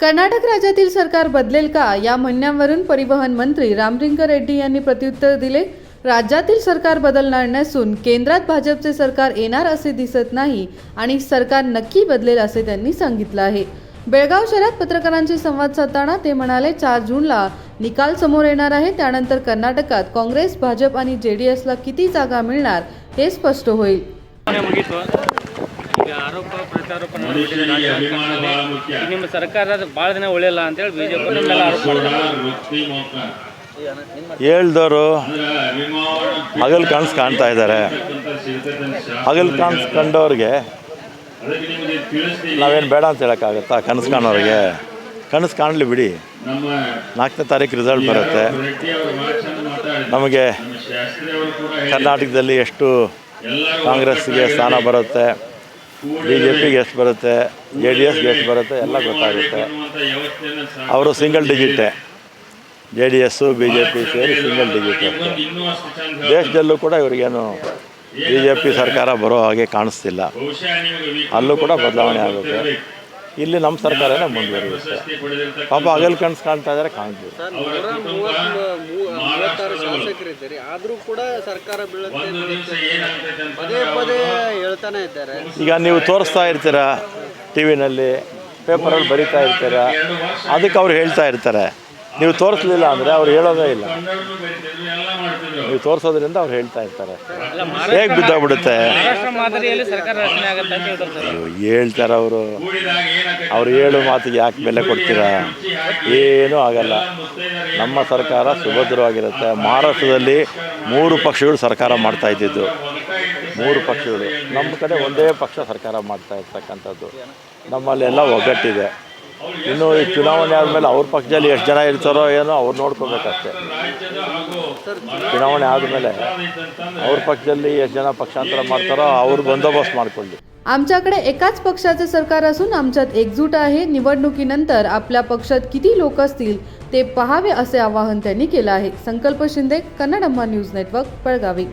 कर्नाटक राज्यातील सरकार बदलेल का या म्हणण्यावरून परिवहन मंत्री रामलिंगा रेड्डी यांनी प्रत्युत्तर दिले। राज्यातील सरकार बदलणार नसून केंद्रात भाजपचे सरकार येणार असे दिसत नाही आणि सरकार नक्की बदलेल असे त्यांनी सांगितले आहे। बेळगाव शहरात पत्रकारांशी संवाद साधताना ते म्हणाले 4 जूनला निकाल समोर येणार आहे, त्यानंतर कर्नाटकात काँग्रेस, भाजप आणि जेडीएसला किती जागा मिळणार हे स्पष्ट होईल। आरोप प्रत्यारोप ನಿಮ್ಮ ಸರ್ಕಾರ ಭಾಳ ದಿನ ಉಳಿಯಲ್ಲ ಅಂತ ಹೇಳಿ ಬಿಜೆಪಿ ಮೇಲೆ ಆರೋಪ ಮಾಡ್ತಾರೆ। ಹೇಳ್ದವರು ಹಗಲು ಕನಸು ಕಾಣ್ತಾ ಇದ್ದಾರೆ। ಹಗಲು ಕನಸು ಕಂಡವ್ರಿಗೆ ನಾವೇನು ಬೇಡ ಅಂತ ಹೇಳೋಕ್ಕಾಗತ್ತಾ? ಕನಸು ಕಾಣೋರಿಗೆ ಕನಸು ಕಾಣಲಿ ಬಿಡಿ, 4ನೇ ತಾರೀಕು ರಿಸಲ್ಟ್ ಬರುತ್ತೆ। ನಮಗೆ ಕರ್ನಾಟಕದಲ್ಲಿ ಎಷ್ಟು ಕಾಂಗ್ರೆಸ್ಗೆ ಸ್ಥಾನ ಬರುತ್ತೆ, BJPಗೆ ಎಷ್ಟು ಬರುತ್ತೆ, JDSಗೆ ಎಷ್ಟು ಬರುತ್ತೆ ಎಲ್ಲ ಗೊತ್ತಾಗುತ್ತೆ। ಅವರು ಸಿಂಗಲ್ ಡಿಜಿಟೇ, JDS BJP ಸೇರಿ ಸಿಂಗಲ್ ಡಿಜಿಟ್ ಅಷ್ಟೇ। ದೇಶದಲ್ಲೂ ಕೂಡ ಇವರಿಗೇನು BJP ಸರ್ಕಾರ ಬರೋ ಹಾಗೆ ಕಾಣಿಸ್ತಿಲ್ಲ, ಅಲ್ಲೂ ಕೂಡ ಬದಲಾವಣೆ ಆಗುತ್ತೆ। ಇಲ್ಲಿ ನಮ್ಮ ಸರ್ಕಾರನೇ ಮುಂದುವರಿಯುತ್ತೆ। ಪಾಪ ಹಗಲು ಕನಸು ಕಾಣ್ತಾ ಇದ್ದಾರೆ, ಕಾಣ್ತೀವಿ। ಶಾಸಕರಿದ್ದಾರೆ, ಆದರೂ ಕೂಡ ಸರ್ಕಾರ ಪದೇ ಪದೇ ಹೇಳ್ತಾನೆ ಇದ್ದಾರೆ। ಈಗ ನೀವು ತೋರಿಸ್ತಾ ಇರ್ತೀರಾ, TV ನಲ್ಲಿ ಪೇಪರಲ್ಲಿ ಬರಿತಾ ಇರ್ತೀರಾ, ಅದಕ್ಕೆ ಅವ್ರು ಹೇಳ್ತಾ ಇರ್ತಾರೆ। ನೀವು ತೋರಿಸ್ಲಿಲ್ಲ ಅಂದರೆ ಅವ್ರು ಹೇಳೋದೇ ಇಲ್ಲ, ನೀವು ತೋರಿಸೋದ್ರಿಂದ ಅವ್ರು ಹೇಳ್ತಾ ಇರ್ತಾರೆ। ಹೇಗೆ ಬಿದ್ದೋಗ್ಬಿಡುತ್ತೆ? ಹೇಳ್ತಾರೆ ಅವ್ರು ಹೇಳೋ ಮಾತಿಗೆ ಯಾಕೆ ಬೆಲೆ ಕೊಡ್ತೀರಾ? ಏನೂ ಆಗಲ್ಲ, ನಮ್ಮ ಸರ್ಕಾರ ಸುಭದ್ರವಾಗಿರುತ್ತೆ। ಮಹಾರಾಷ್ಟ್ರದಲ್ಲಿ 3 ಪಕ್ಷಗಳು ಸರ್ಕಾರ ಮಾಡ್ತಾ ಇದ್ದಿದ್ದು, 3 ಪಕ್ಷಗಳು। ನಮ್ಮ ಕಡೆ ಒಂದೇ ಪಕ್ಷ ಸರ್ಕಾರ ಮಾಡ್ತಾ ಇರ್ತಕ್ಕಂಥದ್ದು। ನಮ್ಮಲ್ಲೆಲ್ಲ ಒಗ್ಗಟ್ಟಿದೆ। ಇನ್ನು ಈ ಚುನಾವಣೆ ಆದಮೇಲೆ ಅವ್ರ ಪಕ್ಷದಲ್ಲಿ ಎಷ್ಟು ಜನ ಇರ್ತಾರೋ ಏನೋ ಅವ್ರು ನೋಡ್ಕೋಬೇಕಷ್ಟೇ। ಚುನಾವಣೆ ಆದಮೇಲೆ ಅವ್ರ पक्षದಲ್ಲಿ ಎಷ್ಟು ಜನ पक्षांतर ಮಾಡ್ತಾರೋ ಅವ್ರು बंदोबस्त ಮಾಡ್ಕೊಳ್ಳಿ। आमच्याकडे एकाच पक्षाचे सरकार असून आमच्यात एकजूट आहे। निवडणुकीनंतर आपल्या पक्षात किती लोक असतील ते पाहावे असे आवाहन त्यांनी केले आहे। संकल्प शिंदे, कन्नडम्मा न्यूज नेटवर्क, बेळगावी।